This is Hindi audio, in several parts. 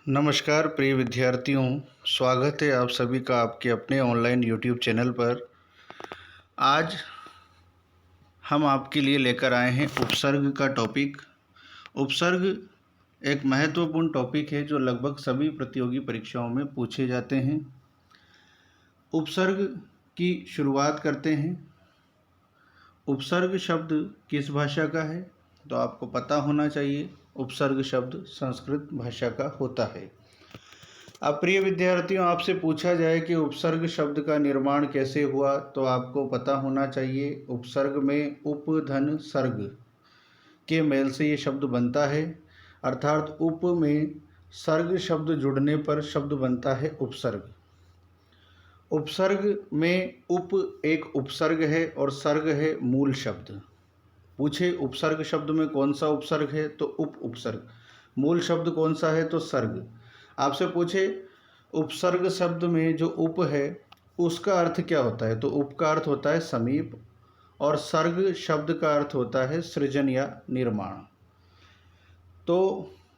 नमस्कार प्रिय विद्यार्थियों, स्वागत है आप सभी का आपके अपने ऑनलाइन यूट्यूब चैनल पर। आज हम आपके लिए लेकर आए हैं उपसर्ग का टॉपिक। उपसर्ग एक महत्वपूर्ण टॉपिक है जो लगभग सभी प्रतियोगी परीक्षाओं में पूछे जाते हैं। उपसर्ग की शुरुआत करते हैं। उपसर्ग शब्द किस भाषा का है? तो आपको पता होना चाहिए, उपसर्ग शब्द संस्कृत भाषा का होता है। अब प्रिय विद्यार्थियों, आपसे पूछा जाए कि उपसर्ग शब्द का निर्माण कैसे हुआ, तो आपको पता होना चाहिए उपसर्ग में उप धन सर्ग के मेल से ये शब्द बनता है, अर्थात उप में सर्ग शब्द जुड़ने पर शब्द बनता है उपसर्ग। उपसर्ग में उप एक उपसर्ग है और सर्ग है मूल शब्द। पूछे उपसर्ग शब्द में कौन सा उपसर्ग है, तो उप उपसर्ग। मूल शब्द कौन सा है, तो सर्ग। आपसे पूछे उपसर्ग शब्द में जो उप है उसका अर्थ क्या होता है, तो उप का अर्थ होता है समीप और सर्ग शब्द का अर्थ होता है सृजन या निर्माण। तो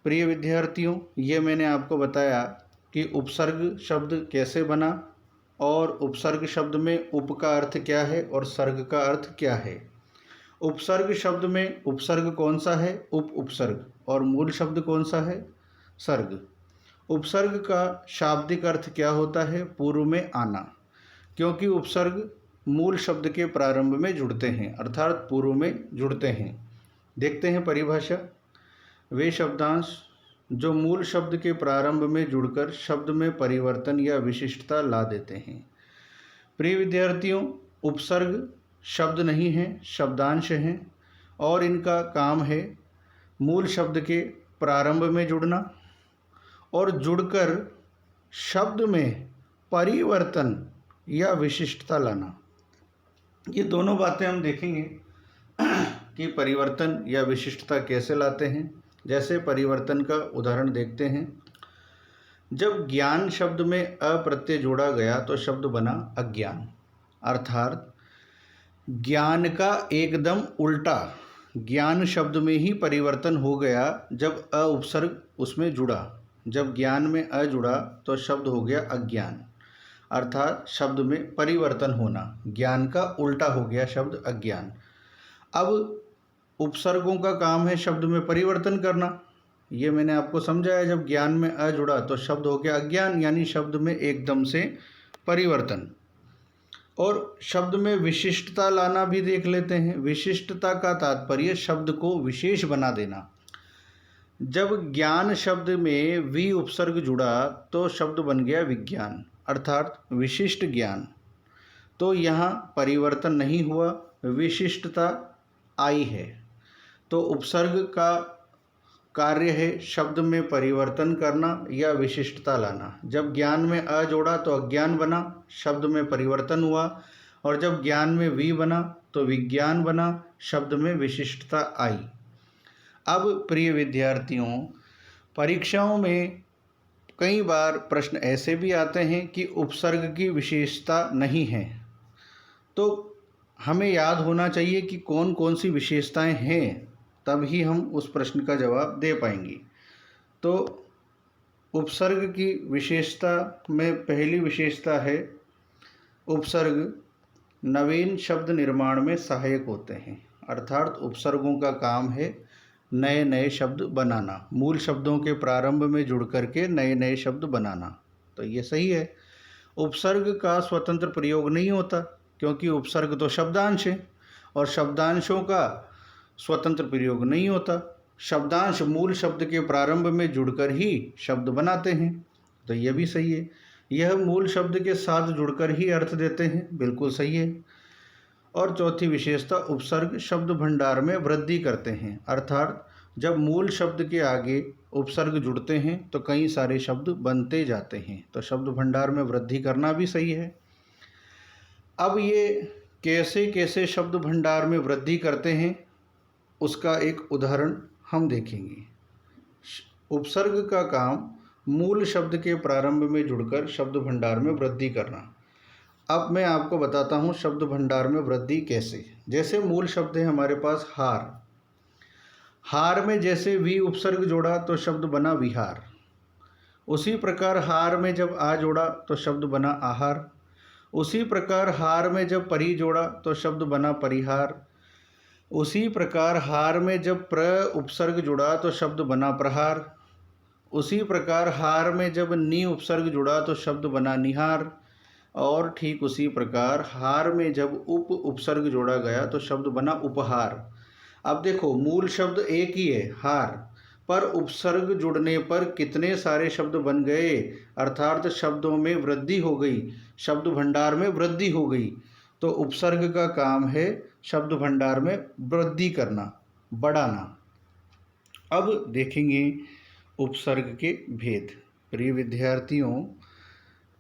प्रिय विद्यार्थियों, ये मैंने आपको बताया कि उपसर्ग शब्द कैसे बना और उपसर्ग शब्द में उप का अर्थ क्या है और सर्ग का अर्थ क्या है। उपसर्ग शब्द में उपसर्ग कौन सा है, उप उपसर्ग, और मूल शब्द कौन सा है, सर्ग। उपसर्ग का शाब्दिक अर्थ क्या होता है, पूर्व में आना, क्योंकि उपसर्ग मूल शब्द के प्रारंभ में जुड़ते हैं, अर्थात पूर्व में जुड़ते हैं। देखते हैं परिभाषा। वे शब्दांश जो मूल शब्द के प्रारंभ में जुड़कर शब्द में परिवर्तन या विशिष्टता ला देते हैं। प्रिय विद्यार्थियों, उपसर्ग शब्द नहीं हैं, शब्दांश हैं और इनका काम है मूल शब्द के प्रारंभ में जुड़ना और जुड़कर शब्द में परिवर्तन या विशिष्टता लाना। ये दोनों बातें हम देखेंगे कि परिवर्तन या विशिष्टता कैसे लाते हैं। जैसे परिवर्तन का उदाहरण देखते हैं। जब ज्ञान शब्द में अ प्रत्यय जोड़ा गया तो शब्द बना अज्ञान, अर्थात ज्ञान का एकदम उल्टा ज्ञान शब्द में ही परिवर्तन हो गया जब अ उपसर्ग उसमें जुड़ा। जब ज्ञान में अ जुड़ा तो शब्द हो गया अज्ञान, अर्थात शब्द में परिवर्तन होना, ज्ञान का उल्टा हो गया शब्द अज्ञान। अब उपसर्गों का काम है शब्द में परिवर्तन करना। ये मैंने आपको समझाया, जब ज्ञान में अ जुड़ा तो शब्द हो गया अज्ञान, यानी शब्द में एकदम से परिवर्तन। और शब्द में विशिष्टता लाना भी देख लेते हैं। विशिष्टता का तात्पर्य शब्द को विशेष बना देना। जब ज्ञान शब्द में वि उपसर्ग जुड़ा तो शब्द बन गया विज्ञान, अर्थात विशिष्ट ज्ञान। तो यहाँ परिवर्तन नहीं हुआ, विशिष्टता आई है। तो उपसर्ग का कार्य है शब्द में परिवर्तन करना या विशिष्टता लाना। जब ज्ञान में अ जोड़ा तो अज्ञान बना, शब्द में परिवर्तन हुआ, और जब ज्ञान में वी बना तो विज्ञान बना, शब्द में विशिष्टता आई। अब प्रिय विद्यार्थियों, परीक्षाओं में कई बार प्रश्न ऐसे भी आते हैं कि उपसर्ग की विशेषता नहीं है, तो हमें याद होना चाहिए कि कौन कौन सी विशेषताएं हैं, तब ही हम उस प्रश्न का जवाब दे पाएंगे। तो उपसर्ग की विशेषता में पहली विशेषता है उपसर्ग नवीन शब्द निर्माण में सहायक होते हैं, अर्थात उपसर्गों का काम है नए नए शब्द बनाना, मूल शब्दों के प्रारंभ में जुड़ करके नए नए शब्द बनाना। तो ये सही है। उपसर्ग का स्वतंत्र प्रयोग नहीं होता, क्योंकि उपसर्ग तो शब्दांश है और शब्दांशों का स्वतंत्र प्रयोग नहीं होता। शब्दांश मूल शब्द के प्रारंभ में जुड़कर ही शब्द बनाते हैं, तो यह भी सही है। यह मूल शब्द के साथ जुड़कर ही अर्थ देते हैं, बिल्कुल सही है। और चौथी विशेषता, उपसर्ग शब्द भंडार में वृद्धि करते हैं, अर्थात जब मूल शब्द के आगे उपसर्ग जुड़ते हैं तो कई सारे शब्द बनते जाते हैं, तो शब्द भंडार में वृद्धि करना भी सही है। अब ये कैसे कैसे शब्द भंडार में वृद्धि करते हैं, उसका एक उदाहरण हम देखेंगे। उपसर्ग का काम मूल शब्द के प्रारंभ में जुड़कर शब्द भंडार में वृद्धि करना। अब मैं आपको बताता हूँ शब्द भंडार में वृद्धि कैसे। जैसे मूल शब्द है हमारे पास हार, हार में जैसे वी उपसर्ग जोड़ा तो शब्द बना विहार, उसी प्रकार हार में जब आ जोड़ा तो शब्द बना आहार। उसी प्रकार हार में जब परी जोड़ा तो शब्द बना परिहार। उसी प्रकार हार में जब प्र उपसर्ग जुड़ा तो शब्द बना प्रहार। उसी प्रकार हार में जब नी उपसर्ग जुड़ा तो शब्द बना निहार। और ठीक उसी प्रकार हार में जब उप उपसर्ग जोड़ा गया तो शब्द बना उपहार। अब देखो, मूल शब्द एक ही है हार, पर उपसर्ग जुड़ने पर कितने सारे शब्द बन गए, अर्थात शब्दों में वृद्धि हो गई, शब्द भंडार में वृद्धि हो गई। तो उपसर्ग का काम है शब्द भंडार में वृद्धि करना, बढ़ाना। अब देखेंगे उपसर्ग के भेद। प्रिय विद्यार्थियों,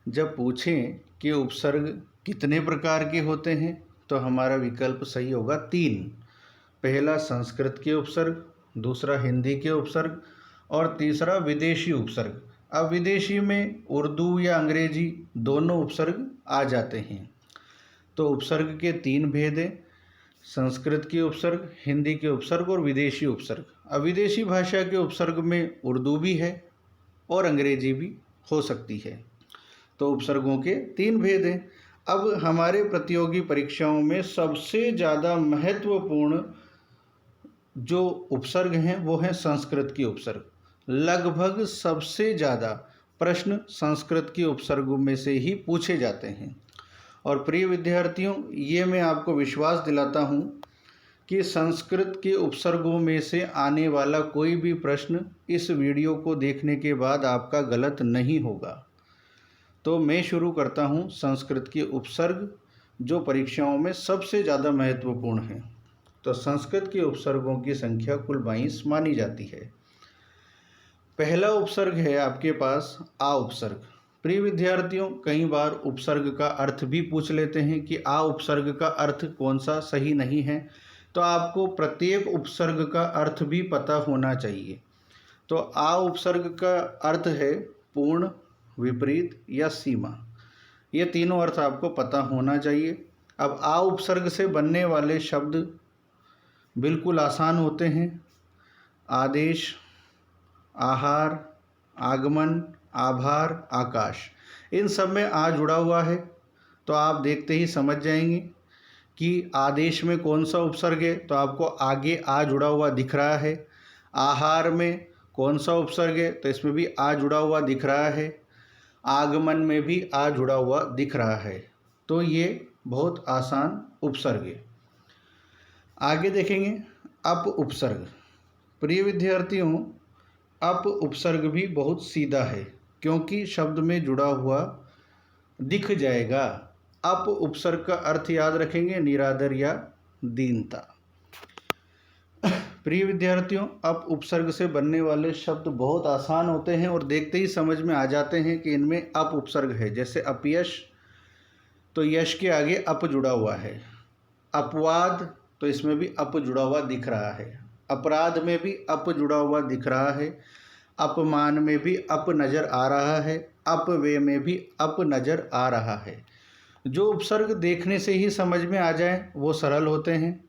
जब पूछें कि उपसर्ग कितने प्रकार के होते हैं तो हमारा विकल्प सही होगा 3। पहला संस्कृत के उपसर्ग, दूसरा हिंदी के उपसर्ग और तीसरा विदेशी उपसर्ग। अब विदेशी में उर्दू या अंग्रेजी दोनों उपसर्ग आ जाते हैं। तो उपसर्ग के 3 भेद हैं, संस्कृत के उपसर्ग, हिंदी के उपसर्ग और विदेशी उपसर्ग। अब विदेशी भाषा के उपसर्ग में उर्दू भी है और अंग्रेजी भी हो सकती है। तो उपसर्गों के 3 भेद हैं। अब हमारे प्रतियोगी परीक्षाओं में सबसे ज़्यादा महत्वपूर्ण जो उपसर्ग हैं वो हैं संस्कृत के उपसर्ग। लगभग सबसे ज़्यादा प्रश्न संस्कृत के उपसर्गों में से ही पूछे जाते हैं। और प्रिय विद्यार्थियों, ये मैं आपको विश्वास दिलाता हूँ कि संस्कृत के उपसर्गों में से आने वाला कोई भी प्रश्न इस वीडियो को देखने के बाद आपका गलत नहीं होगा। तो मैं शुरू करता हूँ संस्कृत के उपसर्ग जो परीक्षाओं में सबसे ज़्यादा महत्वपूर्ण है। तो संस्कृत के उपसर्गों की संख्या कुल 22 मानी जाती है। पहला उपसर्ग है आपके पास आ उपसर्ग। प्रिय विद्यार्थियों, कई बार उपसर्ग का अर्थ भी पूछ लेते हैं कि आ उपसर्ग का अर्थ कौन सा सही नहीं है, तो आपको प्रत्येक उपसर्ग का अर्थ भी पता होना चाहिए। तो आ उपसर्ग का अर्थ है पूर्ण, विपरीत या सीमा। ये तीनों अर्थ आपको पता होना चाहिए। अब आ उपसर्ग से बनने वाले शब्द बिल्कुल आसान होते हैं। आदेश, आहार, आगमन, आभार, आकाश, इन सब में आ जुड़ा हुआ है। तो आप देखते ही समझ जाएंगे कि आदेश में कौन सा उपसर्ग है, तो आपको आगे आ जुड़ा हुआ दिख रहा है। आहार में कौन सा उपसर्ग है, तो इसमें भी आ जुड़ा हुआ दिख रहा है। आगमन में भी आ जुड़ा हुआ दिख रहा है। तो ये बहुत आसान उपसर्ग है। आगे देखेंगे अप उपसर्ग। प्रिय विद्यार्थियों, अप उपसर्ग भी बहुत सीधा है क्योंकि शब्द में जुड़ा हुआ दिख जाएगा। अप उपसर्ग का अर्थ याद रखेंगे, निरादर या दीनता। प्रिय विद्यार्थियों, अप उपसर्ग से बनने वाले शब्द बहुत आसान होते हैं और देखते ही समझ में आ जाते हैं कि इनमें अप उपसर्ग है। जैसे अपयश, तो यश के आगे अप जुड़ा हुआ है। अपवाद, तो इसमें भी अप जुड़ा हुआ दिख रहा है। अपराध में भी अप जुड़ा हुआ दिख रहा है। अपमान में भी अप नज़र आ रहा है। अपव्यय में भी अप नज़र आ रहा है। जो उपसर्ग देखने से ही समझ में आ जाए वो सरल होते हैं।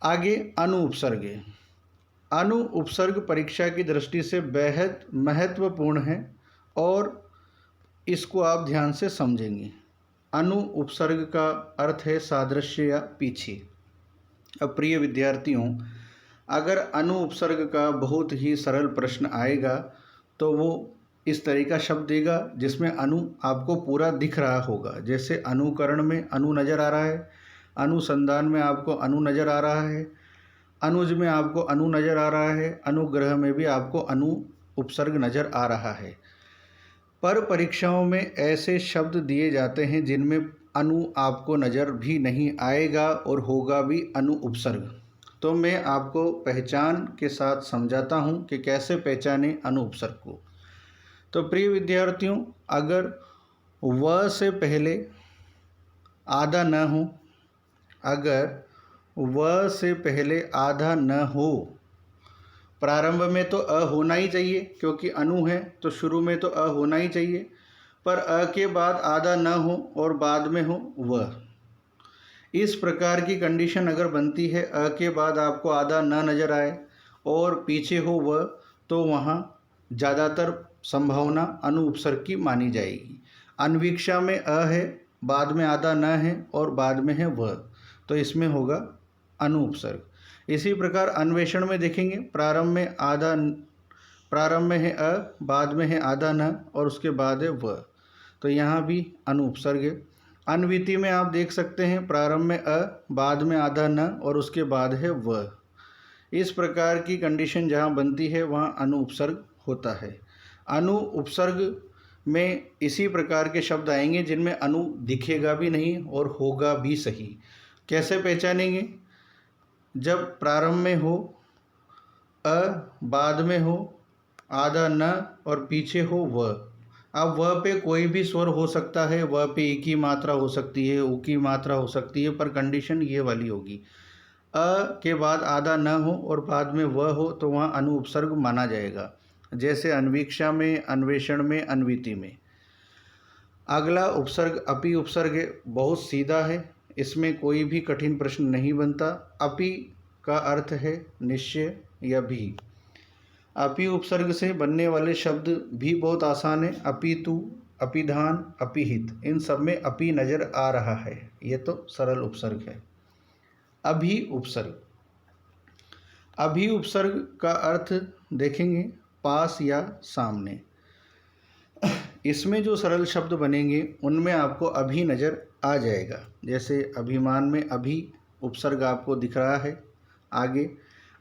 आगे अनु उपसर्ग है। अनु उपसर्ग परीक्षा की दृष्टि से बेहद महत्वपूर्ण है और इसको आप ध्यान से समझेंगे। अनु उपसर्ग का अर्थ है सादृश्य या पीछे। अब प्रिय विद्यार्थियों, अगर अनु उपसर्ग का बहुत ही सरल प्रश्न आएगा तो वो इस तरह का शब्द देगा जिसमें अनु आपको पूरा दिख रहा होगा। जैसे अनुकरण में अनु नज़र आ रहा है, अनुसंधान में आपको अनु नज़र आ रहा है, अनुज में आपको अनु नज़र आ रहा है, अनुग्रह में भी आपको अनु उपसर्ग नज़र आ रहा है। पर परीक्षाओं में ऐसे शब्द दिए जाते हैं जिनमें अनु आपको नज़र भी नहीं आएगा और होगा भी अनु उपसर्ग। तो मैं आपको पहचान के साथ समझाता हूँ कि कैसे पहचाने अनु उपसर्ग को। तो प्रिय विद्यार्थियों, अगर व से पहले आधा न हो, अगर व से पहले आधा न हो, प्रारंभ में तो अ होना ही चाहिए क्योंकि अनु है तो शुरू में तो अ होना ही चाहिए, पर अ के बाद आधा न हो और बाद में हो व। इस प्रकार की कंडीशन अगर बनती है, अ के बाद आपको आधा न नज़र आए और पीछे हो व, तो वहाँ ज़्यादातर संभावना अनु उपसर्ग की मानी जाएगी। अन्वीक्षा में अ है, बाद में आधा न है और बाद में है वह, तो इसमें होगा अनु उपसर्ग। इसी प्रकार अन्वेषण में देखेंगे, प्रारंभ में है अ, बाद में है आधा न और उसके बाद है वह, तो यहाँ भी अनु उपसर्ग है। अन्विति में आप देख सकते हैं, प्रारंभ में अ, बाद में आधा न और उसके बाद है वह। इस प्रकार की कंडीशन जहाँ बनती है वहाँ अनु उपसर्ग होता है। अनु उपसर्ग में इसी प्रकार के शब्द आएंगे जिनमें अनु दिखेगा भी नहीं और होगा भी सही। कैसे पहचानेंगे? जब प्रारंभ में हो अ, बाद में हो आधा न और पीछे हो वह। अब वह पे कोई भी स्वर हो सकता है, वह पे एक ही मात्रा हो सकती है, उ की मात्रा हो सकती है, पर कंडीशन ये वाली होगी, अ के बाद आधा न हो और बाद में वह हो, तो वहाँ अनु उपसर्ग माना जाएगा, जैसे अन्वीक्षा में, अन्वेषण में, अन्विति में। अगला उपसर्ग अपि उपसर्ग है, बहुत सीधा है, इसमें कोई भी कठिन प्रश्न नहीं बनता। अपि का अर्थ है निश्चय या भी। अपि उपसर्ग से बनने वाले शब्द भी बहुत आसान है, अपितु, अपिधान, अपिहित, इन सब में अपि नज़र आ रहा है, ये तो सरल उपसर्ग है। अभि उपसर्ग, अभि उपसर्ग का अर्थ देखेंगे पास या सामने। इसमें जो सरल शब्द बनेंगे उनमें आपको अभी नज़र आ जाएगा, जैसे अभिमान में अभी उपसर्ग आपको दिख रहा है आगे,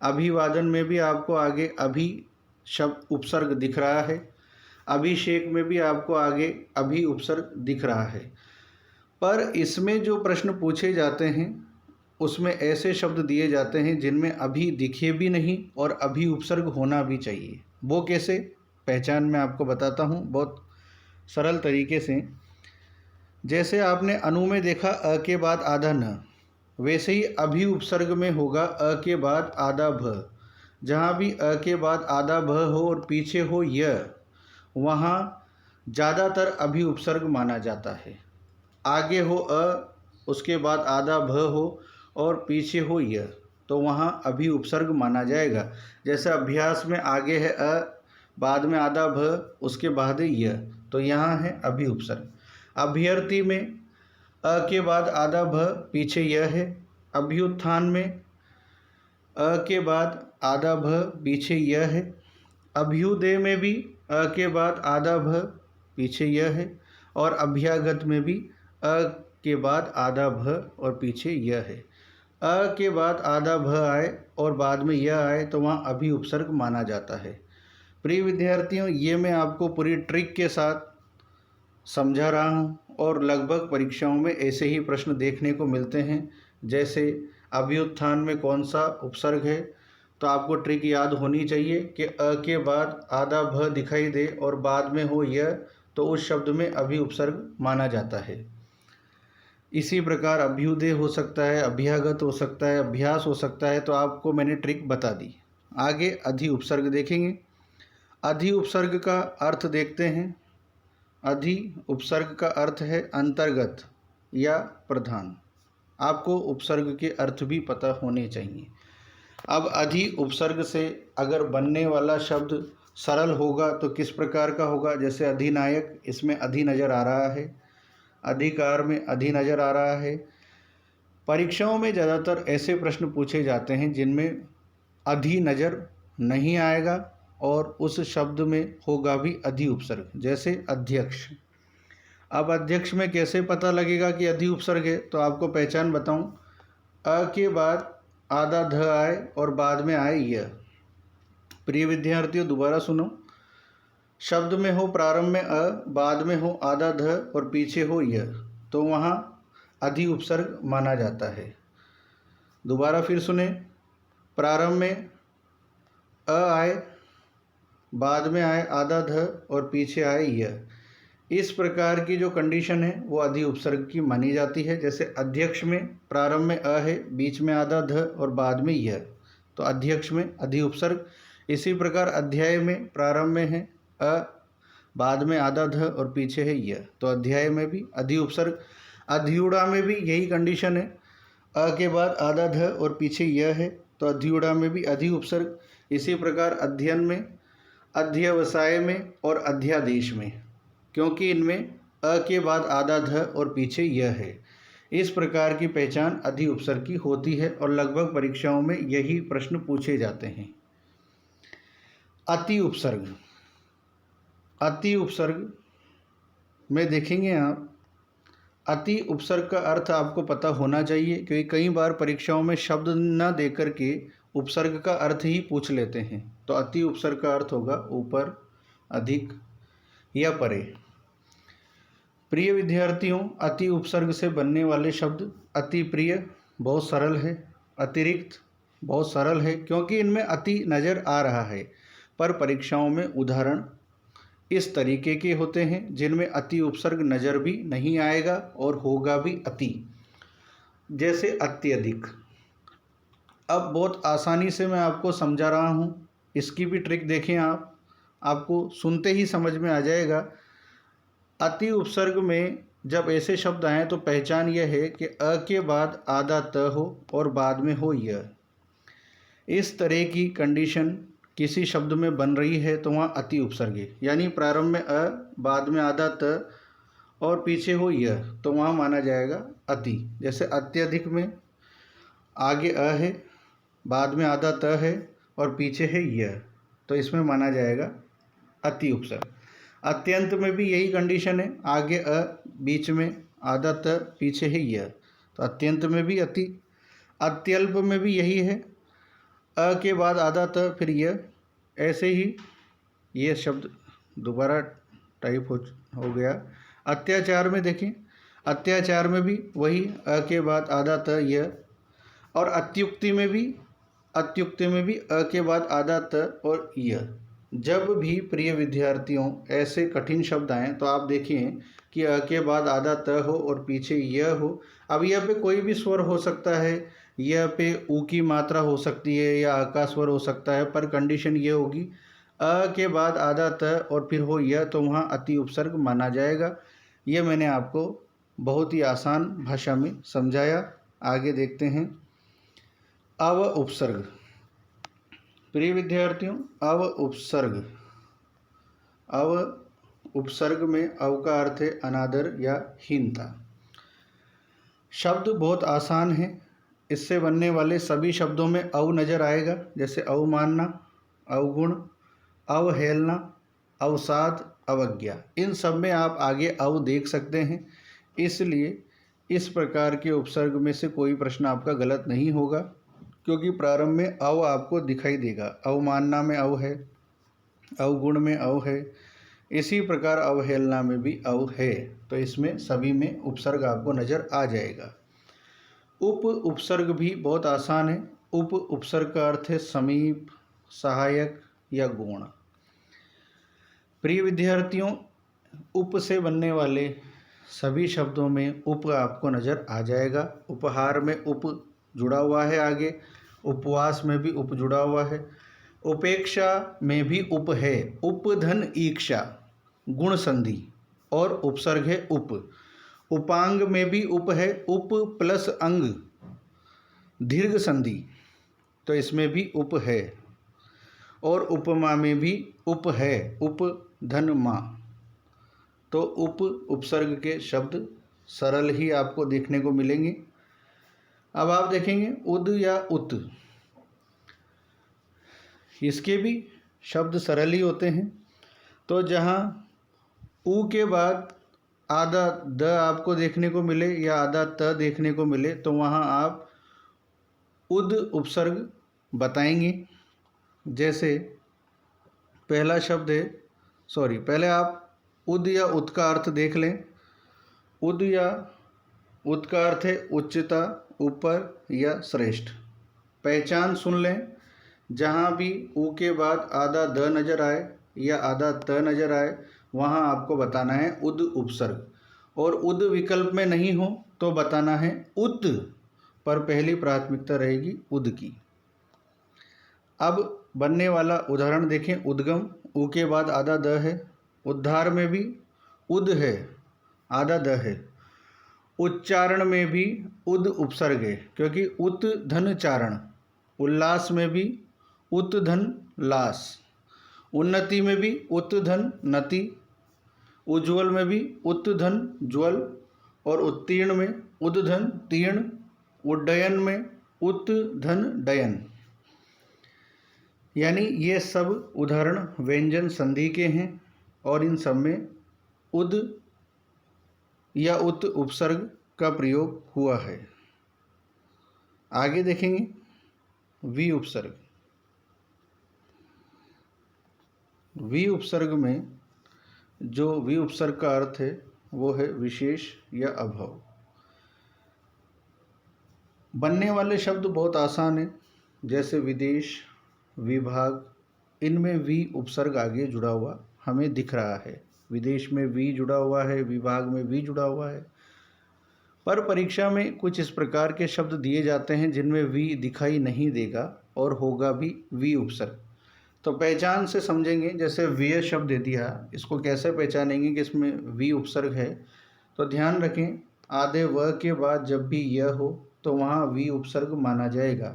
अभिवादन में भी आपको आगे अभी शब्द उपसर्ग दिख रहा है, अभिषेक में भी आपको आगे अभी उपसर्ग दिख रहा है। पर इसमें जो प्रश्न पूछे जाते हैं उसमें ऐसे शब्द दिए जाते हैं जिनमें अभी दिखे भी नहीं और अभी उपसर्ग होना भी चाहिए। वो कैसे? पहचान मैं आपको बताता हूँ बहुत सरल तरीके से। जैसे आपने अनु में देखा अ के बाद आधा न, वैसे ही अभी उपसर्ग में होगा अ के बाद आधा भ। जहाँ भी अ के बाद आधा भ हो और पीछे हो य, वहाँ ज़्यादातर अभी उपसर्ग माना जाता है। आगे हो अ, उसके बाद आधा भ हो और पीछे हो य, तो वहाँ अभी उपसर्ग माना जाएगा। जैसे अभ्यास में आगे है अ, बाद में आधा भ, उसके बाद है य, तो यहाँ है अभी उपसर्ग। अभ्यर्थी में अ के बाद आधा भ, पीछे यह है। अभ्युत्थान में अ के बाद आधा भ, पीछे यह है। अभ्युदय में भी अ के बाद आधा भ, पीछे यह है। और अभ्यागत में भी अ के बाद आधा भ और पीछे यह है। अ के बाद आधा भ आए और बाद में यह आए तो वहाँ अभी उपसर्ग माना जाता है। प्रिय विद्यार्थियों, ये मैं आपको पूरी ट्रिक के साथ समझा रहा हूँ और लगभग परीक्षाओं में ऐसे ही प्रश्न देखने को मिलते हैं। जैसे अभ्युत्थान में कौन सा उपसर्ग है, तो आपको ट्रिक याद होनी चाहिए कि अ के बाद आधा भ दिखाई दे और बाद में हो यह, तो उस शब्द में अभी उपसर्ग माना जाता है। इसी प्रकार अभ्युदय हो सकता है, अभ्यागत हो सकता है, अभ्यास हो सकता है, तो आपको मैंने ट्रिक बता दी। आगे अधि उपसर्ग देखेंगे। अधि उपसर्ग का अर्थ देखते हैं। अधि उपसर्ग का अर्थ है अंतर्गत या प्रधान। आपको उपसर्ग के अर्थ भी पता होने चाहिए। अब अधि उपसर्ग से अगर बनने वाला शब्द सरल होगा तो किस प्रकार का होगा? जैसे अधिनायक, इसमें अधि नज़र आ रहा है, अधिकार में अधि नज़र आ रहा है। परीक्षाओं में ज़्यादातर ऐसे प्रश्न पूछे जाते हैं जिनमें अधि नज़र नहीं आएगा और उस शब्द में होगा भी अधि उपसर्ग, जैसे अध्यक्ष। अब अध्यक्ष में कैसे पता लगेगा कि अधि उपसर्ग है? तो आपको पहचान बताऊं, अ के बाद आधा ध आए और बाद में आए य। प्रिय विद्यार्थियों, दोबारा सुनो। शब्द में हो प्रारंभ में अ, बाद में हो आधा ध और पीछे हो य, तो वहाँ अधि उपसर्ग माना जाता है। दोबारा फिर सुने। प्रारंभ में अ आए, बाद में आए आधा ध और पीछे आए य। इस प्रकार की जो कंडीशन है वो अधि उपसर्ग की मानी जाती है। जैसे अध्यक्ष में प्रारंभ में अ है, बीच में आधा ध और बाद में य, तो अध्यक्ष में अधि उपसर्ग। इसी प्रकार अध्याय में प्रारंभ में है अ, बाद में आधा ध और पीछे है य, तो अध्याय में भी अधि उपसर्ग। अधिउड़ा में भी यही कंडीशन है, अ के बाद आधा ध और पीछे य है, तो अधिउड़ा में भी अधि उपसर्ग। इसी प्रकार अध्ययन में अध्यवसाय में और अध्यादेश में, क्योंकि इनमें अ के बाद आधा ध और पीछे यह है। इस प्रकार की पहचान अधि उपसर्ग की होती है और लगभग परीक्षाओं में यही प्रश्न पूछे जाते हैं। अति उपसर्ग। अति उपसर्ग में देखेंगे आप, अति उपसर्ग का अर्थ आपको पता होना चाहिए, क्योंकि कई बार परीक्षाओं में शब्द न देकर के उपसर्ग का अर्थ ही पूछ लेते हैं। तो अति उपसर्ग का अर्थ होगा ऊपर, अधिक या परे। प्रिय विद्यार्थियों, अति उपसर्ग से बनने वाले शब्द अति प्रिय बहुत सरल है, अतिरिक्त बहुत सरल है, क्योंकि इनमें अति नज़र आ रहा है, पर परीक्षाओं में उदाहरण इस तरीके के होते हैं जिनमें अति उपसर्ग नज़र भी नहीं आएगा और होगा भी अति, जैसे अत्यधिक। अब बहुत आसानी से मैं आपको समझा रहा हूँ, इसकी भी ट्रिक देखें आप, आपको सुनते ही समझ में आ जाएगा। अति उपसर्ग में जब ऐसे शब्द आएँ तो पहचान यह है कि अ के बाद आधा त हो और बाद में हो यह। इस तरह की कंडीशन किसी शब्द में बन रही है तो वहाँ अति उपसर्ग है, यानी प्रारंभ में अ, बाद में आधा त और पीछे हो यह, तो वहाँ माना जाएगा अति। जैसे अत्यधिक में आगे अ है, बाद में आधा त है और पीछे है यह, तो इसमें माना जाएगा अति उपसर्ग। अत्यंत में भी यही कंडीशन है, आगे अ, बीच में आधा त, पीछे है यह, तो अत्यंत में भी अति। अत्यल्प में भी यही है, अ के बाद आधा त फिर यह, ऐसे ही ये शब्द दोबारा टाइप हो गया। अत्याचार में देखें, अत्याचार में भी वही अ के बाद आधा त यह, और अत्युक्ति में भी अ के बाद आधा त और यह। जब भी प्रिय विद्यार्थियों ऐसे कठिन शब्द आएँ तो आप देखिए कि अ के बाद आधा त हो और पीछे यह हो। अब यह पे कोई भी स्वर हो सकता है, यह पे ऊ की मात्रा हो सकती है या अ का स्वर हो सकता है, पर कंडीशन ये होगी अ के बाद आधा त और फिर हो यह, तो वहाँ अति उपसर्ग माना जाएगा। यह मैंने आपको बहुत ही आसान भाषा में समझाया। आगे देखते हैं अव उपसर्ग। प्रिय विद्यार्थियों, अव उपसर्ग में अव का अर्थ है अनादर या हीनता। शब्द बहुत आसान है, इससे बनने वाले सभी शब्दों में अव नज़र आएगा, जैसे अवमानना, अवगुण, अवहेलना, अवसाद, अवज्ञा। इन सब में आप आगे अव देख सकते हैं, इसलिए इस प्रकार के उपसर्ग में से कोई प्रश्न आपका गलत नहीं होगा, क्योंकि प्रारंभ में अव आपको दिखाई देगा। अवमानना में अव है, अवगुण में अव है, इसी प्रकार अवहेलना में भी अव है, तो इसमें सभी में उपसर्ग आपको नज़र आ जाएगा। उप उपसर्ग भी बहुत आसान है। उप उपसर्ग का अर्थ है समीप, सहायक या गुण। प्रिय विद्यार्थियों, उप से बनने वाले सभी शब्दों में उप आपको नज़र आ जाएगा। उपहार में उप जुड़ा हुआ है, आगे उपवास में भी उप जुड़ा हुआ है, उपेक्षा में भी उप है, उपधन ईक्षा गुण संधि और उपसर्ग है उप। उपांग में भी उप है, उप प्लस अंग दीर्घ संधि, तो इसमें भी उप है। और उपमा में भी उप है, उप धन मा। तो उप उपसर्ग के शब्द सरल ही आपको देखने को मिलेंगे। अब आप देखेंगे उद या उत, इसके भी शब्द सरल ही होते हैं। तो जहाँ ऊ के बाद आधा द आपको देखने को मिले या आधा त देखने को मिले, तो वहाँ आप उद उपसर्ग बताएंगे। जैसे पहला शब्द है, पहले आप उद या उत का अर्थ देख लें। उद या उत का अर्थ है उच्चता, ऊपर या श्रेष्ठ। पहचान सुन लें, जहाँ भी ऊ के बाद आधा द नज़र आए या आधा त नज़र आए, वहाँ आपको बताना है उद उपसर्ग। और उद विकल्प में नहीं हो तो बताना है उत, पर पहली प्राथमिकता रहेगी उद की। अब बनने वाला उदाहरण देखें। उद्गम, ऊ के बाद आधा द है। उद्धार में भी उद है, आधा द है। उच्चारण में भी उद उपसर्ग है, क्योंकि उत धन चारण। उल्लास में भी उत धन लास। उन्नति में भी उत धन नति, उज्ज्वल में भी उत धन ज्वल, और उत्तीर्ण में उद धन तीर्ण, उड्डयन में उत धन डयन। यानी ये सब उदाहरण व्यंजन संधि के हैं और इन सब में उद या उत उपसर्ग का प्रयोग हुआ है। आगे देखेंगे वी उपसर्ग। वी उपसर्ग में जो वी उपसर्ग का अर्थ है वो है विशेष या अभाव। बनने वाले शब्द बहुत आसान है, जैसे विदेश, विभाग, इनमें वी उपसर्ग आगे जुड़ा हुआ हमें दिख रहा है। विदेश में वी जुड़ा हुआ है, विभाग में वी जुड़ा हुआ है। पर परीक्षा में कुछ इस प्रकार के शब्द दिए जाते हैं जिनमें वी दिखाई नहीं देगा और होगा भी वी उपसर्ग। तो पहचान से समझेंगे, जैसे व्यय शब्द दे दिया, इसको कैसे पहचानेंगे कि इसमें वी उपसर्ग है। तो ध्यान रखें, आधे व के बाद जब भी यह हो तो वहाँ वी उपसर्ग माना जाएगा।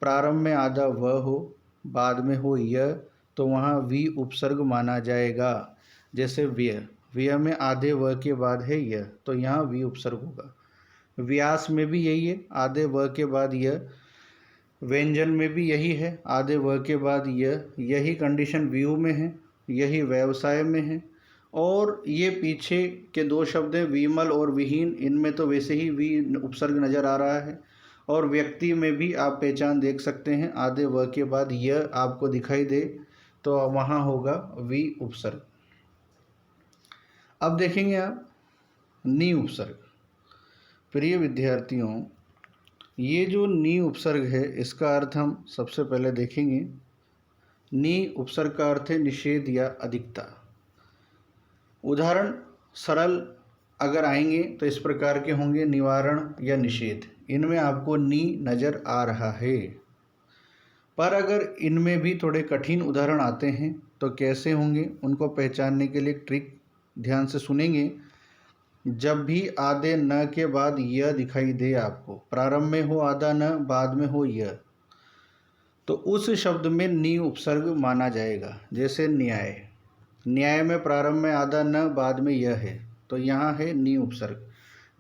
प्रारंभ में आधा व हो, बाद में हो यह, तो वहाँ वी उपसर्ग माना जाएगा। जैसे व्यय, व्यय में आधे व के बाद है यह, तो यहाँ वी उपसर्ग होगा। व्यास में भी यही है, आधे व के बाद यह। व्यंजन में भी यही है, आधे व के बाद यह। यही कंडीशन व्यू में है, यही व्यवसाय में है। और ये पीछे के दो शब्द हैं विमल और विहीन, इनमें तो वैसे ही वी उपसर्ग नज़र आ रहा है। और व्यक्ति में भी आप पहचान देख सकते हैं, आधे व के बाद यह आपको दिखाई दे तो वहाँ होगा वी उपसर्ग। अब देखेंगे आप नी उपसर्ग। प्रिय विद्यार्थियों, ये जो नी उपसर्ग है इसका अर्थ हम सबसे पहले देखेंगे। नी उपसर्ग का अर्थ है निषेध या अधिकता। उदाहरण सरल अगर आएंगे तो इस प्रकार के होंगे, निवारण या निषेध। इनमें आपको नी नज़र आ रहा है। पर अगर इनमें भी थोड़े कठिन उदाहरण आते हैं तो कैसे होंगे, उनको पहचानने के लिए ट्रिक ध्यान से सुनेंगे। जब भी आधे न के बाद यह दिखाई दे आपको, प्रारंभ में हो आधा न, बाद में हो यह, तो उस शब्द में नी उपसर्ग माना जाएगा। जैसे न्याय, न्याय में प्रारंभ में आधा न, बाद में यह है, तो यहाँ है नी उपसर्ग।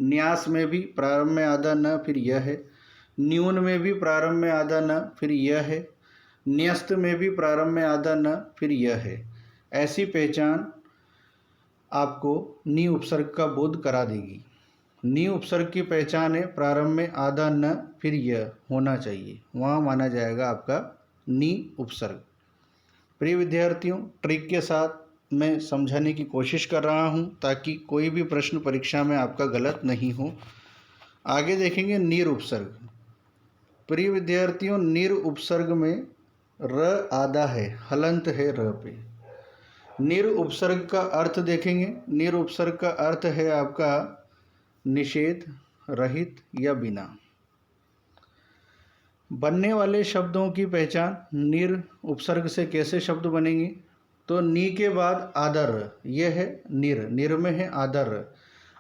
न्यास में भी प्रारंभ में आधा न फिर यह है। न्यून में भी प्रारंभ में आधा न फिर यह है। न्यस्त में भी प्रारंभ में आधा न फिर यह है। ऐसी पहचान आपको नी उपसर्ग का बोध करा देगी। नी उपसर्ग की पहचान है प्रारंभ में आधा न फिर यह होना चाहिए, वहाँ माना जाएगा आपका नी उपसर्ग। प्रिय विद्यार्थियों, ट्रिक के साथ मैं समझाने की कोशिश कर रहा हूँ ताकि कोई भी प्रश्न परीक्षा में आपका गलत नहीं हो। आगे देखेंगे निर उपसर्ग। प्रिय विद्यार्थियों, निर उपसर्ग में र आधा है, हलंत है र पे। निर उपसर्ग का अर्थ देखेंगे। निर उपसर्ग का अर्थ है आपका निषेध, रहित या बिना। बनने वाले शब्दों की पहचान निर उपसर्ग से कैसे शब्द बनेंगे, तो नी के बाद आधा र, यह है निर, निर में है आधा र।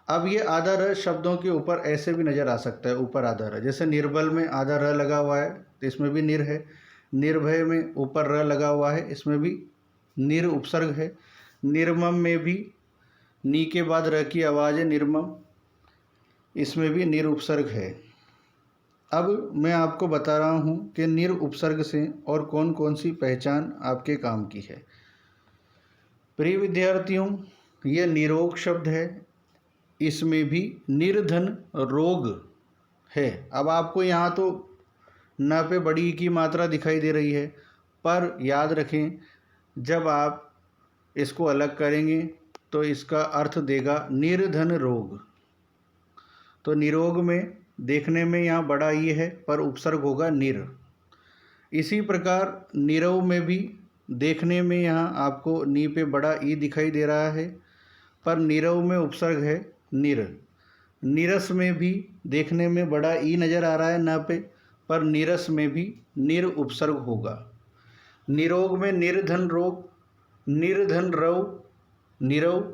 अब ये आधा र शब्दों के ऊपर ऐसे भी नज़र आ सकता है, ऊपर आधा र। जैसे निर्बल में आधा र लगा हुआ है तो इसमें भी निर है। निर्भय में ऊपर र लगा हुआ है, इसमें भी निर उपसर्ग है। निर्मम में भी नी के बाद र की आवाज़ है, निर्मम, इसमें भी निर उपसर्ग है। अब मैं आपको बता रहा हूँ कि निर उपसर्ग से और कौन कौन सी पहचान आपके काम की है। प्रिय विद्यार्थियों, यह निरोग शब्द है, इसमें भी निर्धन रोग है। अब आपको यहाँ तो न पे बड़ी की मात्रा दिखाई दे रही है, पर याद रखें जब आप इसको अलग करेंगे तो इसका अर्थ देगा निर्धन रोग। तो निरोग में देखने में यहाँ बड़ा ई है पर उपसर्ग होगा निर। इसी प्रकार निरव में भी देखने में यहाँ आपको नी पे बड़ा ई दिखाई दे रहा है पर निरव में उपसर्ग है निर। नीरस में भी देखने में बड़ा ई नज़र आ रहा है न पे, पर नीरस में भी निर उपसर्ग होगा। निरोग में निर्धन रोग, निर्धन रव, निरव,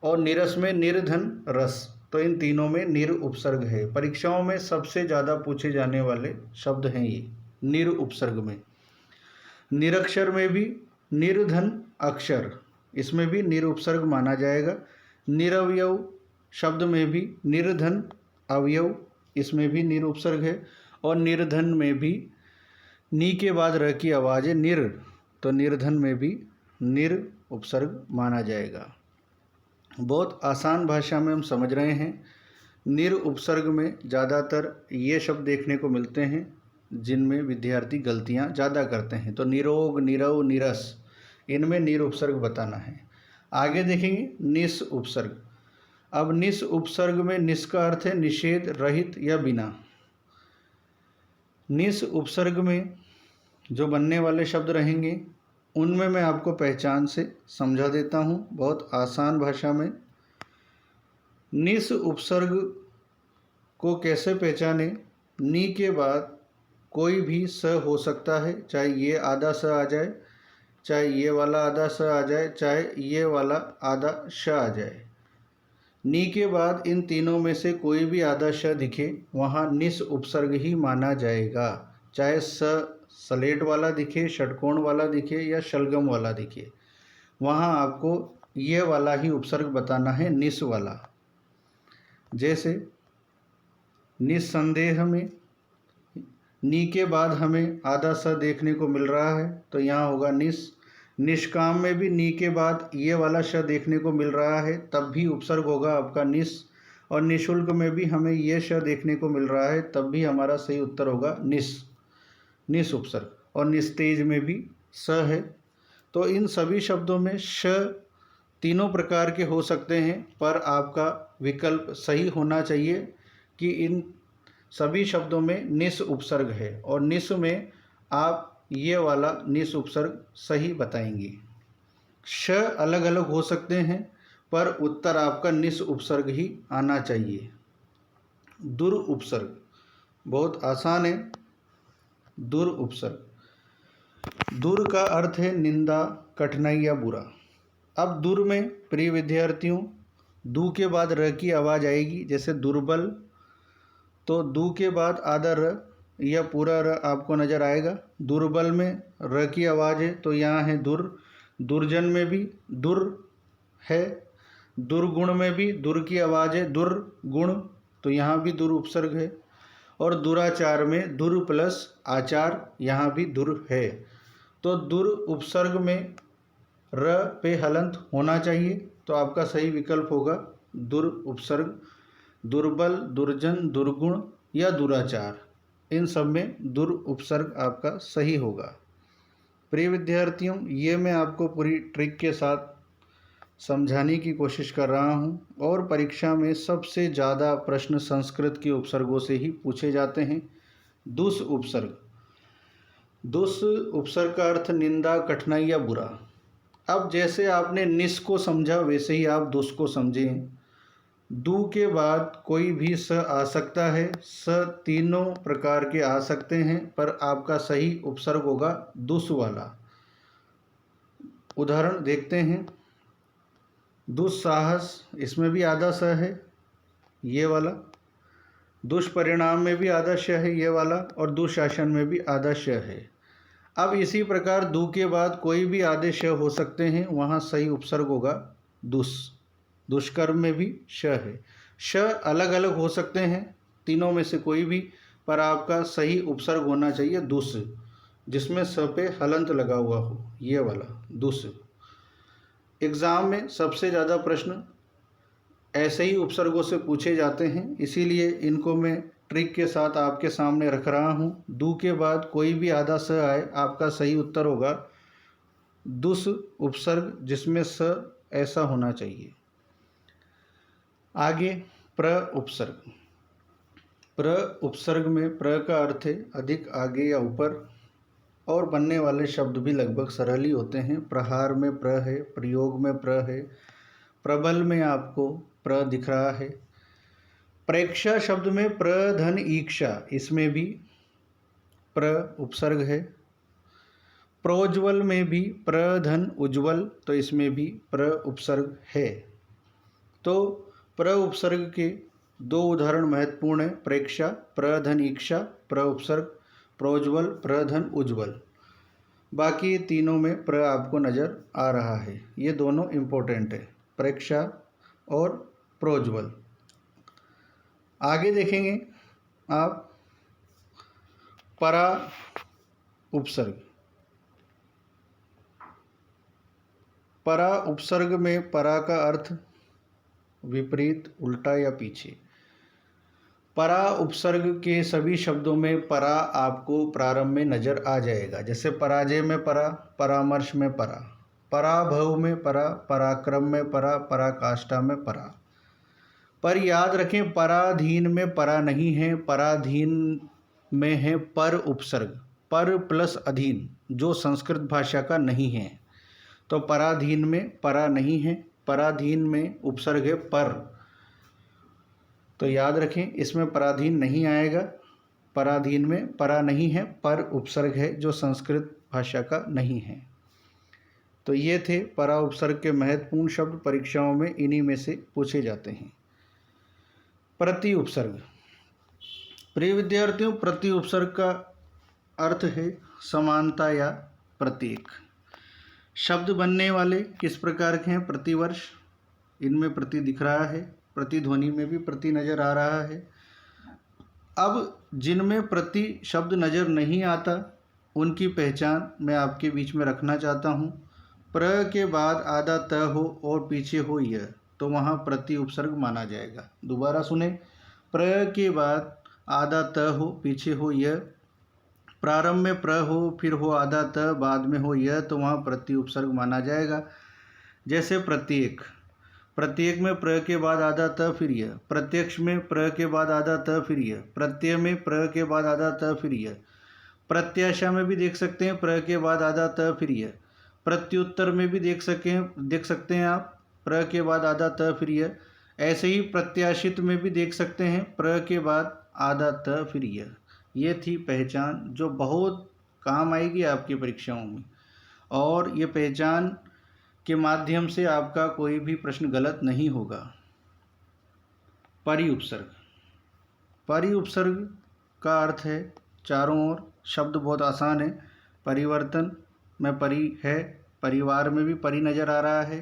और नीरस में निर्धन रस, तो इन तीनों में निर उपसर्ग है। परीक्षाओं में सबसे ज़्यादा पूछे जाने वाले शब्द हैं ये निर उपसर्ग में। निरक्षर में भी निर्धन अक्षर, इसमें भी निर उपसर्ग माना जाएगा। निरवयव शब्द में भी निर्धन अवयव, इसमें भी निर उपसर्ग है। और निर्धन में भी नी के बाद र की आवाज़ है निर, तो निर्धन में भी निर उपसर्ग माना जाएगा। बहुत आसान भाषा में हम समझ रहे हैं। निर उपसर्ग में ज़्यादातर ये शब्द देखने को मिलते हैं जिनमें विद्यार्थी गलतियाँ ज़्यादा करते हैं। तो निरोग, निरव, निरस, इनमें निर उपसर्ग बताना है। आगे देखेंगे निस उपसर्ग। अब निस उपसर्ग में निस का अर्थ है निषेध, रहित या बिना। निस उपसर्ग में जो बनने वाले शब्द रहेंगे उनमें मैं आपको पहचान से समझा देता हूँ बहुत आसान भाषा में। निस उपसर्ग को कैसे पहचाने? नी के बाद कोई भी स हो सकता है, चाहे ये आधा स आ जाए, चाहे ये वाला आधा स आ जाए, चाहे ये वाला आधा श आ जाए। नी के बाद इन तीनों में से कोई भी आधा श दिखे वहाँ निस उपसर्ग ही माना जाएगा, चाहे स सलेट वाला दिखे, षटकोण वाला दिखे या शलगम वाला दिखे, वहाँ आपको ये वाला ही उपसर्ग बताना है, निस वाला। जैसे निस्संदेह में नी के बाद हमें आधा स देखने को मिल रहा है तो यहाँ होगा निस। निष्काम में भी नी के बाद ये वाला श देखने को मिल रहा है तब भी उपसर्ग होगा आपका निस। और निःशुल्क में भी हमें ये श देखने को मिल रहा है तब भी हमारा सही उत्तर होगा निस, निस उपसर्ग। और निस्तेज में भी स है। तो इन सभी शब्दों में श तीनों प्रकार के हो सकते हैं, पर आपका विकल्प सही होना चाहिए कि इन सभी शब्दों में निस उपसर्ग है और निस में आप ये वाला निस उपसर्ग सही बताएंगे। श अलग अलग हो सकते हैं पर उत्तर आपका निस उपसर्ग ही आना चाहिए। दुर उपसर्ग बहुत आसान है। दुर उपसर्ग, दुर का अर्थ है निंदा, कठिनाई या बुरा। अब दुर में प्रिय विद्यार्थियों दू के बाद र की आवाज़ आएगी। जैसे दुर्बल, तो दू के बाद आधा र या पूरा र आपको नज़र आएगा। दुर्बल में र की आवाज़ है तो यहाँ है दुर। दुर्जन में भी दुर है। दुर्गुण में भी दुर की आवाज़ है दुर्गुण, तो यहाँ भी दुर उपसर्ग है। और दुराचार में दुर प्लस आचार, यहाँ भी दुर है। तो दुर उपसर्ग में र पे हलंत होना चाहिए, तो आपका सही विकल्प होगा दुर उपसर्ग। दुर्बल, दुर्जन, दुर्गुण या दुराचार, इन सब में दुर उपसर्ग आपका सही होगा। प्रिय विद्यार्थियों, ये मैं आपको पूरी ट्रिक के साथ समझाने की कोशिश कर रहा हूँ। और परीक्षा में सबसे ज़्यादा प्रश्न संस्कृत के उपसर्गों से ही पूछे जाते हैं। दुस उपसर्ग, दुस उपसर्ग का अर्थ निंदा, कठिनाई या बुरा। अब जैसे आपने निस को समझा वैसे ही आप दुस को समझें। दू के बाद कोई भी स आ सकता है, स तीनों प्रकार के आ सकते हैं, पर आपका सही उपसर्ग होगा दुस वाला। उदाहरण देखते हैं। दुस्साहस, इसमें भी आधा स है, ये वाला। दुष्परिणाम में भी आधा श है, ये वाला। और दुशासन में भी आधा श है। अब इसी प्रकार दू के बाद कोई भी आधे श हो सकते हैं, वहाँ सही उपसर्ग होगा दुस। दुष्कर्म में भी श है। श अलग अलग हो सकते हैं तीनों में से कोई भी, पर आपका सही उपसर्ग होना चाहिए दुस, जिसमें स पे हलंत लगा हुआ हो, ये वाला दुस। एग्ज़ाम में सबसे ज़्यादा प्रश्न ऐसे ही उपसर्गों से पूछे जाते हैं, इसीलिए इनको मैं ट्रिक के साथ आपके सामने रख रहा हूँ। दू के बाद कोई भी आधा स आए, आपका सही उत्तर होगा दुस उपसर्ग, जिसमें स ऐसा होना चाहिए। आगे प्र उपसर्ग। प्र उपसर्ग में प्र का अर्थ है अधिक, आगे या ऊपर। और बनने वाले शब्द भी लगभग सरल ही होते हैं। प्रहार में प्र है, प्रयोग में प्र है, प्रबल में आपको प्र दिख रहा है। प्रेक्षा शब्द में प्र धन ईक्षा, इसमें भी प्र उपसर्ग है। प्रोज्वल में भी प्र धन उज्ज्वल, तो इसमें भी प्र उपसर्ग है। तो प्र उपसर्ग के दो उदाहरण महत्वपूर्ण है। प्रेक्षा, प्र धन ईक्षा, प्र उपसर्ग। प्रोज्वल, प्र धन उज्ज्वल। बाकी तीनों में प्र आपको नज़र आ रहा है। ये दोनों इम्पोर्टेंट है, प्रेक्षा और प्रोज्वल। आगे देखेंगे आप परा उपसर्ग। परा उपसर्ग में परा का अर्थ विपरीत, उल्टा या पीछे। परा उपसर्ग के सभी शब्दों में परा आपको प्रारंभ में नजर आ जाएगा। जैसे पराजय में परा, परामर्श में परा, पराभव में परा, पराक्रम में परा, पराकाष्ठा में परा। पर याद रखें पराधीन में परा नहीं है, पराधीन में है पर उपसर्ग, पर प्लस अधीन, जो संस्कृत भाषा का नहीं है। तो पराधीन में परा नहीं है, पराधीन में उपसर्ग है पर। तो याद रखें इसमें पराधीन नहीं आएगा, पराधीन में परा नहीं है, पर उपसर्ग है जो संस्कृत भाषा का नहीं है। तो ये थे परा उपसर्ग के महत्वपूर्ण शब्द, परीक्षाओं में इन्हीं में से पूछे जाते हैं। प्रति उपसर्ग। प्रिय विद्यार्थियों, प्रति उपसर्ग का अर्थ है समानता या प्रतीक। शब्द बनने वाले किस प्रकार के हैं? प्रतिवर्ष, इनमें प्रति दिख रहा है, प्रतिध्वनि में भी प्रति नज़र आ रहा है। अब जिनमें प्रति शब्द नज़र नहीं आता उनकी पहचान मैं आपके बीच में रखना चाहता हूँ। प्र के बाद आधा त हो और पीछे हो यह, तो वहाँ प्रति उपसर्ग माना जाएगा। दोबारा सुने, प्र के बाद आधा त हो, पीछे हो यह, प्रारंभ में प्र हो, फिर हो आधा त, बाद में हो यह, तो वहाँ प्रति उपसर्ग माना जाएगा। जैसे प्रत्येक, प्रत्येक में प्र के बाद आधा त फिर यह, प्रत्यक्ष में प्र के बाद आधा त फिर यह, प्रत्यय में प्र के बाद आधा त फिर यह, प्रत्याशा में भी देख सकते हैं प्र के बाद आधा त फिर यह, प्रत्युत्तर में भी देख सकते हैं आप प्र के बाद आधा त फिर यह। ऐसे ही प्रत्याशित में भी देख सकते हैं प्र के बाद आधा त फिर यह। ये थी पहचान जो बहुत काम आएगी आपकी परीक्षाओं में, और ये पहचान के माध्यम से आपका कोई भी प्रश्न गलत नहीं होगा। परि उपसर्ग। परि उपसर्ग का अर्थ है चारों ओर। शब्द बहुत आसान है, परिवर्तन में परि है, परिवार में भी परि नज़र आ रहा है।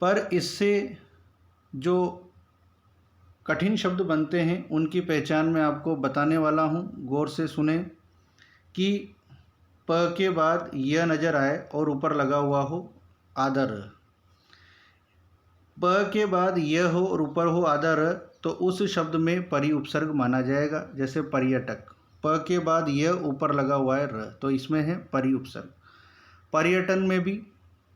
पर इससे जो कठिन शब्द बनते हैं उनकी पहचान मैं आपको बताने वाला हूँ। गौर से सुने कि प के बाद यह नज़र आए और ऊपर लगा हुआ हो आधा र। प के बाद यह हो और ऊपर हो आधा र, तो उस शब्द में परि उपसर्ग माना जाएगा। जैसे पर्यटक, प के बाद यह ऊपर लगा हुआ है र, तो इसमें है परि उपसर्ग। पर्यटन में भी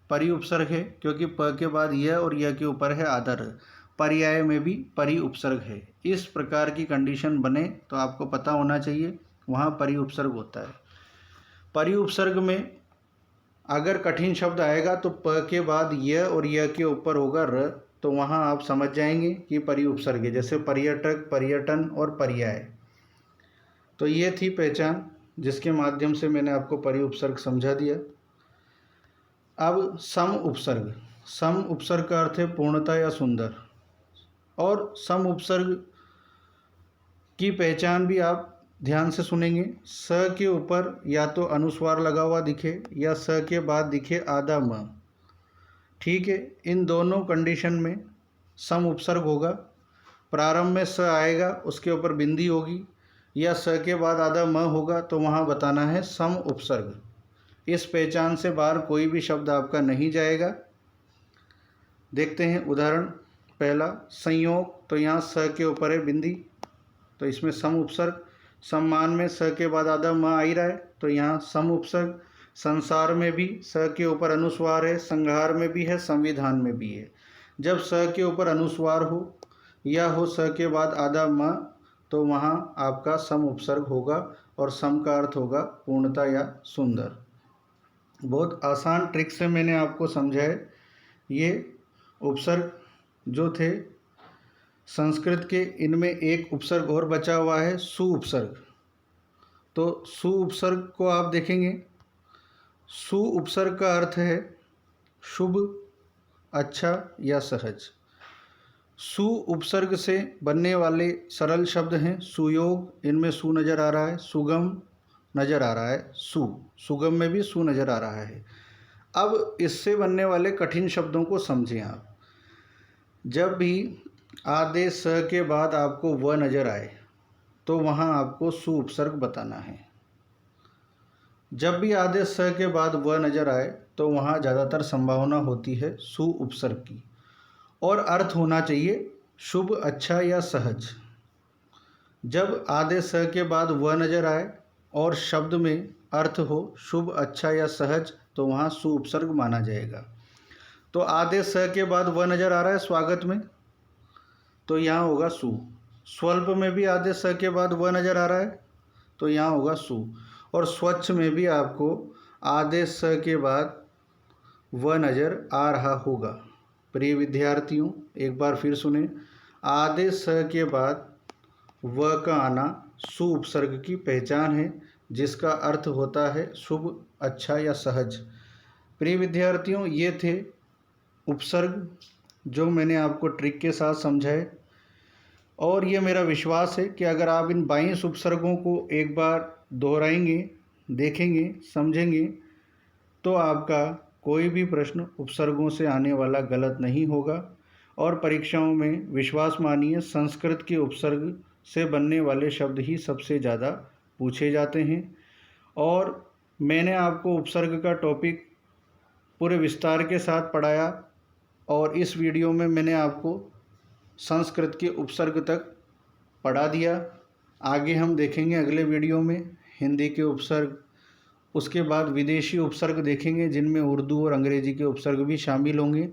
परि उपसर्ग है क्योंकि प के बाद यह और यह के ऊपर है आधा र। पर्याय में भी परि उपसर्ग है। इस प्रकार की कंडीशन बने तो आपको पता होना चाहिए वहाँ परि उपसर्ग होता है। परि उपसर्ग में अगर कठिन शब्द आएगा तो प के बाद यह और यह के ऊपर होगा र, तो वहाँ आप समझ जाएंगे कि परि उपसर्ग है। जैसे पर्यटक, पर्यटन और पर्याय। तो ये थी पहचान जिसके माध्यम से मैंने आपको परि उपसर्ग समझा दिया। अब सम उपसर्ग। सम उपसर्ग का अर्थ है पूर्णता या सुंदर, और सम उपसर्ग की पहचान भी आप ध्यान से सुनेंगे। स के ऊपर या तो अनुस्वार लगा हुआ दिखे या स के बाद दिखे आधा म। ठीक है, इन दोनों कंडीशन में सम उपसर्ग होगा। प्रारंभ में स आएगा, उसके ऊपर बिंदी होगी, या स के बाद आधा म होगा, तो वहाँ बताना है सम उपसर्ग। इस पहचान से बाहर कोई भी शब्द आपका नहीं जाएगा। देखते हैं उदाहरण। पहला संयोग, तो यहाँ स के ऊपर है बिंदी, तो इसमें सम उपसर्ग। सम्मान में स के बाद आधा म आ ही रहा है, तो यहाँ सम उपसर्ग। संसार में भी स के ऊपर अनुस्वार है, संहार में भी है, संविधान में भी है। जब स के ऊपर अनुस्वार हो या हो स के बाद आधा म, तो वहाँ आपका सम उपसर्ग होगा, और सम का अर्थ होगा पूर्णता या सुंदर। बहुत आसान ट्रिक से मैंने आपको समझाए। ये उपसर्ग जो थे संस्कृत के, इनमें एक उपसर्ग और बचा हुआ है, सु उपसर्ग। तो सु उपसर्ग को आप देखेंगे। सु उपसर्ग का अर्थ है शुभ, अच्छा या सहज। सु उपसर्ग से बनने वाले सरल शब्द हैं सुयोग, इनमें सु नज़र आ रहा है, सुगम, नज़र आ रहा है सु, सुगम में भी सु नज़र आ रहा है। अब इससे बनने वाले कठिन शब्दों को समझें आप। जब भी आदेश स के बाद आपको व नज़र आए तो वहाँ आपको सु उपसर्ग बताना है। जब भी आदेश स के बाद व नज़र आए तो वहाँ ज़्यादातर संभावना होती है सु उपसर्ग की, और अर्थ होना चाहिए शुभ, अच्छा या सहज। जब आदेश स के बाद व नज़र आए और शब्द में अर्थ हो शुभ, अच्छा या सहज तो वहाँ सु उपसर्ग माना जाएगा। तो आदेश स के बाद व नज़र आ रहा है स्वागत में, तो यहाँ होगा सु। स्वल्प में भी आदेश स के बाद व नज़र आ रहा है तो यहाँ होगा सु। और स्वच्छ में भी आपको आदेश स के बाद व नज़र आ रहा होगा। प्रिय विद्यार्थियों, एक बार फिर सुने, आदेश स के बाद व का आना सु उपसर्ग की पहचान है, जिसका अर्थ होता है शुभ, अच्छा या सहज। प्रिय विद्यार्थियों, ये थे उपसर्ग जो मैंने आपको ट्रिक के साथ समझाए, और ये मेरा विश्वास है कि अगर आप इन 22 उपसर्गों को एक बार दोहराएंगे, देखेंगे, समझेंगे तो आपका कोई भी प्रश्न उपसर्गों से आने वाला गलत नहीं होगा। और परीक्षाओं में विश्वास मानिए, संस्कृत के उपसर्ग से बनने वाले शब्द ही सबसे ज़्यादा पूछे जाते हैं। और मैंने आपको उपसर्ग का टॉपिक पूरे विस्तार के साथ पढ़ाया, और इस वीडियो में मैंने आपको संस्कृत के उपसर्ग तक पढ़ा दिया। आगे हम देखेंगे अगले वीडियो में हिंदी के उपसर्ग, उसके बाद विदेशी उपसर्ग देखेंगे जिनमें उर्दू और अंग्रेजी के उपसर्ग भी शामिल होंगे।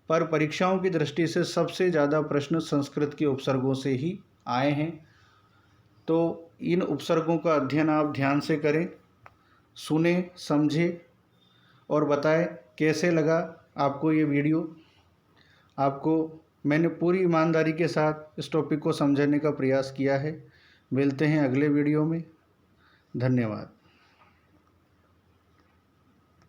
पर परीक्षाओं की दृष्टि से सबसे ज़्यादा प्रश्न संस्कृत के उपसर्गों से ही आए हैं। तो इन उपसर्गों का अध्ययन आप ध्यान से करें, सुने, समझें और बताएं कैसे लगा आपको ये वीडियो। आपको मैंने पूरी ईमानदारी के साथ इस टॉपिक को समझाने का प्रयास किया है। मिलते हैं अगले वीडियो में। धन्यवाद।